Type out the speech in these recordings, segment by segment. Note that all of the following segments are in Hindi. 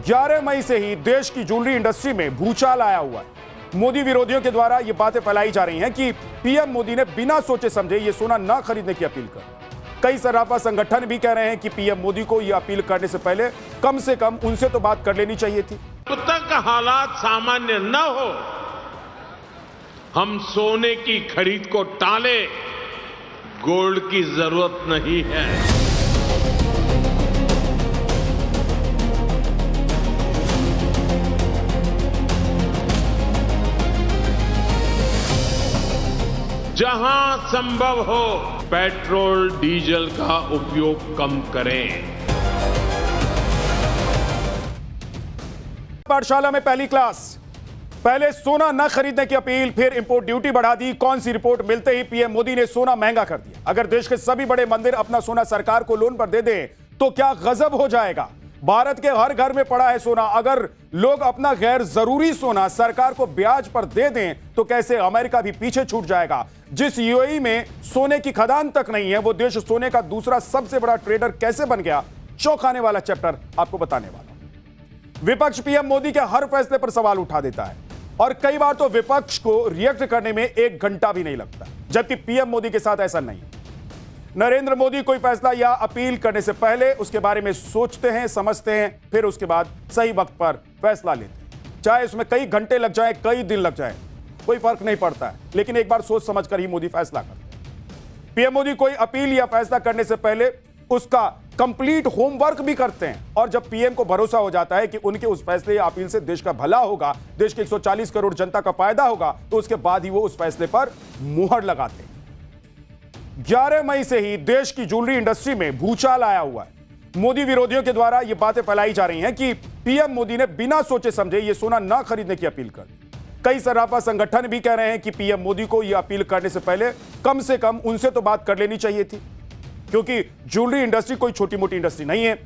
11 मई से ही देश की ज्वेलरी इंडस्ट्री में भूचाल आया हुआ है। मोदी विरोधियों के द्वारा ये बातें फैलाई जा रही हैं कि पीएम मोदी ने बिना सोचे समझे ये सोना न खरीदने की अपील कर। कई सराफा संगठन भी कह रहे हैं कि पीएम मोदी को यह अपील करने से कम उनसे तो बात कर लेनी चाहिए थी। जब तक हालात सामान्य न हो हम सोने की खरीद को टालें, गोल्ड की जरूरत नहीं है। जहां संभव हो पेट्रोल डीजल का उपयोग कम करें। पाठशाला में पहली क्लास, पहले सोना न खरीदने की अपील, फिर इंपोर्ट ड्यूटी बढ़ा दी। कौन सी रिपोर्ट मिलते ही पीएम मोदी ने सोना महंगा कर दिया। अगर देश के सभी बड़े मंदिर अपना सोना सरकार को लोन पर दे दें तो क्या गजब हो जाएगा। भारत के हर घर में पड़ा है सोना। अगर लोग अपना गैर जरूरी सोना सरकार को ब्याज पर दे दें तो कैसे अमेरिका भी पीछे छूट जाएगा। जिस यूएई में सोने की खदान तक नहीं है, वो देश सोने का दूसरा सबसे बड़ा ट्रेडर कैसे बन गया, चौंकाने वाला चैप्टर आपको बताने वाला हूं। विपक्ष पीएम मोदी के हर फैसले पर सवाल उठा देता है और कई बार तो विपक्ष को रिएक्ट करने में 1 घंटा भी नहीं लगता, जबकि पीएम मोदी के साथ ऐसा नहीं। नरेंद्र मोदी कोई फैसला या अपील करने से पहले उसके बारे में सोचते हैं, समझते हैं, फिर उसके बाद सही वक्त पर फैसला लेते हैं। चाहे उसमें कई घंटे लग जाए, कई दिन लग जाए, कोई फर्क नहीं पड़ता है, लेकिन एक बार सोच समझकर ही मोदी फैसला करते हैं। पीएम मोदी कोई अपील या फैसला करने से पहले उसका कंप्लीट होमवर्क भी करते हैं और जब पीएम को भरोसा हो जाता है कि उनके उस फैसले या अपील से देश का भला होगा, देश के 140 करोड़ जनता का फायदा होगा, तो उसके बाद ही वो उस फैसले पर मुहर लगाते हैं। 11 मई से ही देश की ज्वेलरी इंडस्ट्री में भूचाल आया हुआ है। मोदी विरोधियों के द्वारा ये बातें फैलाई जा रही हैं कि पीएम मोदी ने बिना सोचे समझे ये सोना न खरीदने की अपील कर। कई सराफा संगठन भी कह रहे हैं कि पीएम मोदी को यह अपील करने से कम उनसे तो बात कर लेनी चाहिए थी, क्योंकि ज्वेलरी इंडस्ट्री कोई छोटी मोटी इंडस्ट्री नहीं है।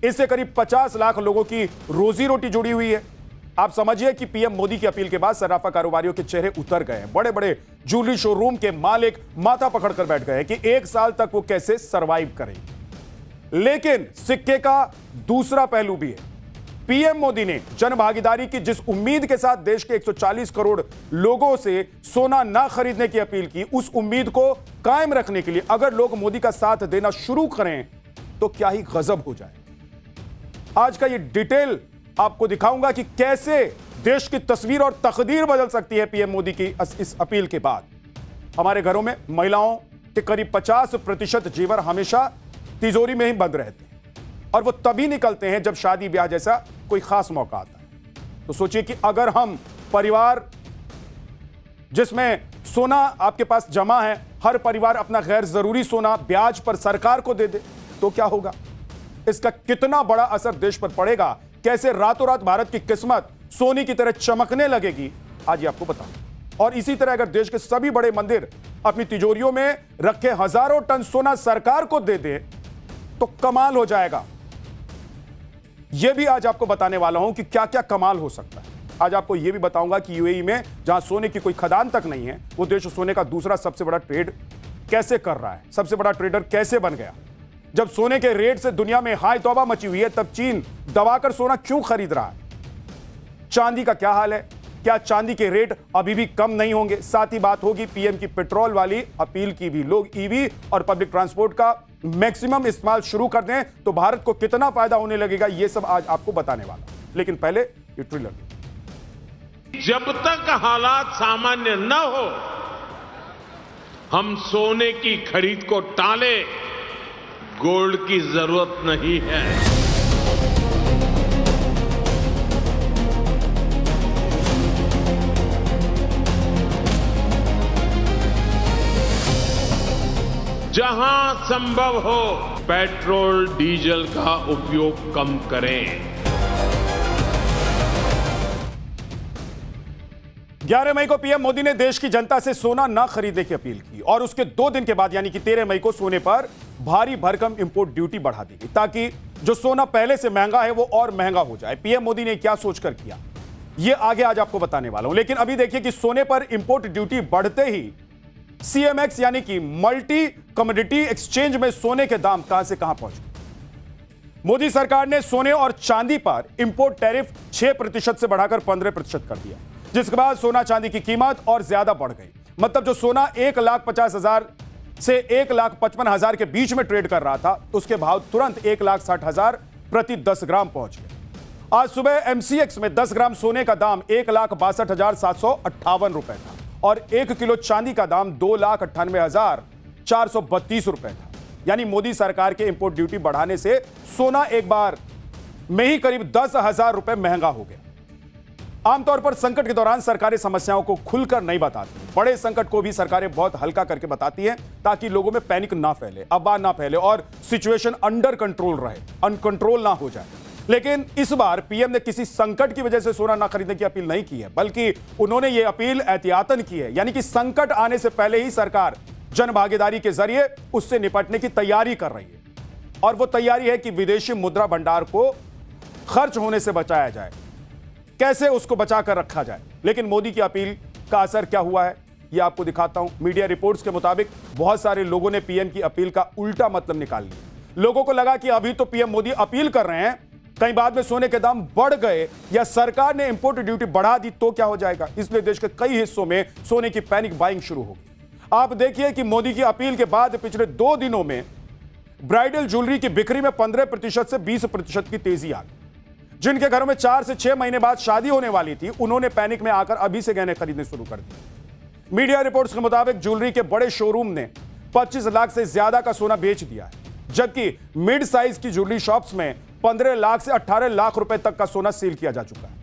इससे करीब 50 लाख लोगों की रोजी रोटी जुड़ी हुई है। आप समझिए कि पीएम मोदी की अपील के बाद सराफा कारोबारियों के चेहरे उतर गए हैं। बड़े बड़े ज्वेलरी शोरूम के मालिक माथा पकड़कर बैठ गए कि 1 साल तक वो कैसे सरवाइव करेंगे। लेकिन सिक्के का दूसरा पहलू भी है। पीएम मोदी ने जन भागीदारी की जिस उम्मीद के साथ देश के 140 करोड़ लोगों से सोना ना खरीदने की अपील की, उस उम्मीद को कायम रखने के लिए अगर लोग मोदी का साथ देना शुरू करें तो क्या ही गजब हो जाए। आज का ये डिटेल आपको दिखाऊंगा कि कैसे देश की तस्वीर और तकदीर बदल सकती है पीएम मोदी की इस अपील के बाद। हमारे घरों में महिलाओं के करीब 50% जेवर हमेशा तिजोरी में ही बंद रहते हैं और वो तभी निकलते हैं जब शादी ब्याह जैसा कोई खास मौका आता है। तो सोचिए कि अगर हम परिवार जिसमें सोना आपके पास जमा है, हर परिवार अपना गैर जरूरी सोना ब्याज पर सरकार को दे दे तो क्या होगा। इसका कितना बड़ा असर देश पर पड़ेगा, कैसे रातों रात भारत की किस्मत सोने की तरह चमकने लगेगी, आज ये आपको बताऊं। और इसी तरह अगर देश के सभी बड़े मंदिर अपनी तिजोरियों में रखे हजारों टन सोना सरकार को दे दे तो कमाल हो जाएगा। यह भी आज आपको बताने वाला हूं कि क्या क्या कमाल हो सकता है। आज आपको यह भी बताऊंगा कि यूएई में जहां सोने की कोई खदान तक नहीं है, वो देश सोने का दूसरा सबसे बड़ा ट्रेड कैसे कर रहा है, सबसे बड़ा ट्रेडर कैसे बन गया। जब सोने के रेट से दुनिया में हाय तौबा मची हुई है, तब चीन दबाकर सोना क्यों खरीद रहा है। चांदी का क्या हाल है, क्या चांदी के रेट अभी भी कम नहीं होंगे। साथ ही बात होगी पीएम की पेट्रोल वाली अपील की भी। लोग ईवी और पब्लिक ट्रांसपोर्ट का मैक्सिमम इस्तेमाल शुरू कर दें तो भारत को कितना फायदा होने लगेगा, यह सब आज आपको बताने वाला। लेकिन पहले ये ट्रिलर। जब तक हालात सामान्य न हो हम सोने की खरीद को टालें, गोल्ड की जरूरत नहीं है। जहां संभव हो पेट्रोल डीजल का उपयोग कम करें। 11 मई को पीएम मोदी ने देश की जनता से सोना न खरीदने की अपील की और उसके 2 दिन के बाद यानी कि 13 मई को सोने पर भारी भरकम इंपोर्ट ड्यूटी बढ़ा दी गई ताकि जो सोना पहले से महंगा है वो और महंगा हो जाए। पीएम मोदी ने क्या सोचकर किया, ये आगे आज आपको बताने वाला हूं। लेकिन अभी देखिए कि सोने पर इंपोर्ट ड्यूटी बढ़ते ही सीएमएक्स यानी कि मल्टी कमोडिटी एक्सचेंज में सोने के दाम कहां से कहां पहुंच गए। मोदी सरकार ने सोने और चांदी पर इंपोर्ट टैरिफ 6% से बढ़ाकर 15% कर दिया, जिसके बाद सोना चांदी की कीमत और ज्यादा बढ़ गई। मतलब जो सोना 1,50,000 से 1,55,000 के बीच में ट्रेड कर रहा था, उसके भाव तुरंत 1,60,000 प्रति 10 ग्राम पहुंच गए। आज सुबह एमसीएक्स में 10 ग्राम सोने का दाम 1,62,758 रुपए था और 1 किलो चांदी का दाम 2,98,432 रुपए था। यानी मोदी सरकार के इंपोर्ट ड्यूटी बढ़ाने से सोना एक बार में ही करीब 10,000 रुपए महंगा हो गया। आमतौर पर संकट के दौरान सरकारें समस्याओं को खुलकर नहीं बताती, बड़े संकट को भी सरकारें बहुत हल्का करके बताती हैं ताकि लोगों में पैनिक ना फैले, अफवाह ना फैले और सिचुएशन अंडर कंट्रोल रहे, अनकंट्रोल ना हो जाए। लेकिन इस बार पीएम ने किसी संकट की वजह से सोना ना खरीदने की अपील नहीं की है, बल्कि उन्होंने यह अपील एहतियातन की है, यानी कि संकट आने से पहले ही सरकार जन भागीदारी के जरिए उससे निपटने की तैयारी कर रही है। और वो तैयारी है कि विदेशी मुद्रा भंडार को खर्च होने से बचाया जाए, कैसे उसको बचाकर रखा जाए। लेकिन मोदी की अपील का असर क्या हुआ है, ये आपको दिखाता हूं। मीडिया रिपोर्ट्स के मुताबिक बहुत सारे लोगों ने पीएम की अपील का उल्टा मतलब निकाल लिया। लोगों को लगा कि अभी तो पीएम मोदी अपील कर रहे हैं, कहीं बाद में सोने के दाम बढ़ गए या सरकार ने इंपोर्ट ड्यूटी बढ़ा दी तो क्या हो जाएगा। इसलिए देश के कई हिस्सों में सोने की पैनिक बाइंग शुरू होगी। आप देखिए कि मोदी की अपील के बाद पिछले 2 दिनों में ब्राइडल ज्वेलरी की बिक्री में 15% से 20% की तेजी आ गई। जिनके घरों में 4 से 6 महीने बाद शादी होने वाली थी, उन्होंने पैनिक में आकर अभी से गहने खरीदने शुरू कर दिए। मीडिया रिपोर्ट्स के मुताबिक ज्वेलरी के बड़े शोरूम ने 25 लाख से ज्यादा का सोना बेच दिया है, जबकि मिड साइज की ज्वेलरी शॉप्स में 15 लाख से 18 लाख रुपए तक का सोना सेल किया जा चुका है।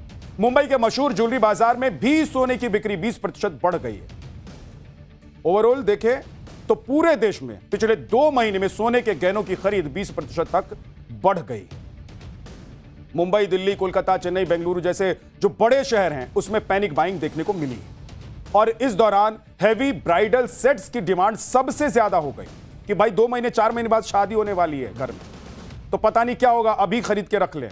मुंबई के मशहूर ज्वेलरी बाजार में भी सोने की बिक्री 20% बढ़ गई है। ओवरऑल देखें तो पूरे देश में पिछले 2 महीने में सोने के गहनों की खरीद 20% तक बढ़ गई। मुंबई, दिल्ली, कोलकाता, चेन्नई, बेंगलुरु जैसे जो बड़े शहर हैं, उसमें पैनिक बाइंग देखने को मिली और इस दौरान हैवी ब्राइडल सेट्स की डिमांड सबसे ज्यादा हो गई कि भाई 2 महीने 4 महीने बाद शादी होने वाली है घर में, तो पता नहीं क्या होगा, अभी खरीद के रख लें।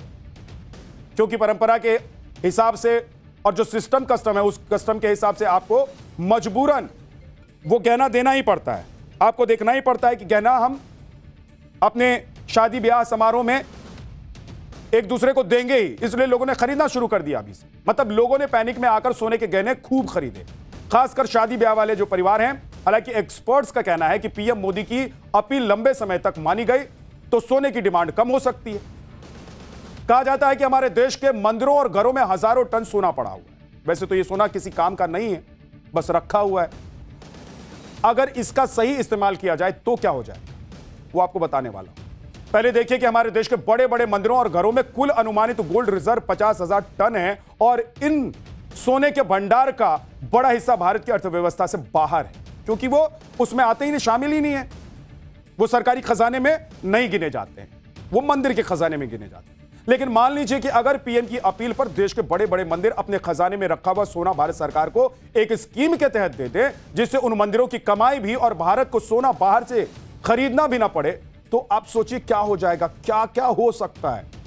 क्योंकि परंपरा के हिसाब से और जो सिस्टम कस्टम है, उस कस्टम के हिसाब से आपको मजबूरन वो गहना देना ही पड़ता है। आपको देखना ही पड़ता है कि गहना हम अपने शादी ब्याह समारोह में एक दूसरे को देंगे ही, इसलिए लोगों ने खरीदना शुरू कर दिया अभी से। मतलब लोगों ने पैनिक में आकर सोने के गहने खूब खरीदे, खासकर शादी ब्याह वाले जो परिवार हैं। हालांकि एक्सपर्ट्स का कहना है कि पीएम मोदी की अपील लंबे समय तक मानी गई तो सोने की डिमांड कम हो सकती है। कहा जाता है कि हमारे देश के मंदिरों और घरों में हजारों टन सोना पड़ा हुआ है। वैसे तो यह सोना किसी काम का नहीं है, बस रखा हुआ है। अगर इसका सही इस्तेमाल किया जाए तो क्या हो जाए, वो आपको बताने वाला हूं। पहले देखिए कि हमारे देश के बड़े बड़े मंदिरों और घरों में कुल अनुमानित गोल्ड रिजर्व 50,000 टन है और इन सोने के भंडार का बड़ा हिस्सा भारत की अर्थव्यवस्था से बाहर है, क्योंकि वो उसमें आते ही नहीं, शामिल ही नहीं है। वो सरकारी खजाने में नहीं गिने जाते हैं, वो मंदिर के खजाने में गिने जाते हैं। लेकिन मान लीजिए कि अगर पीएम की अपील पर देश के बड़े बड़े मंदिर अपने खजाने में रखा हुआ सोना भारत सरकार को एक स्कीम के तहत दे दे, जिससे उन मंदिरों की कमाई भी और भारत को सोना बाहर से खरीदना भी ना पड़े, तो आप सोचिए क्या हो जाएगा, क्या क्या हो सकता है।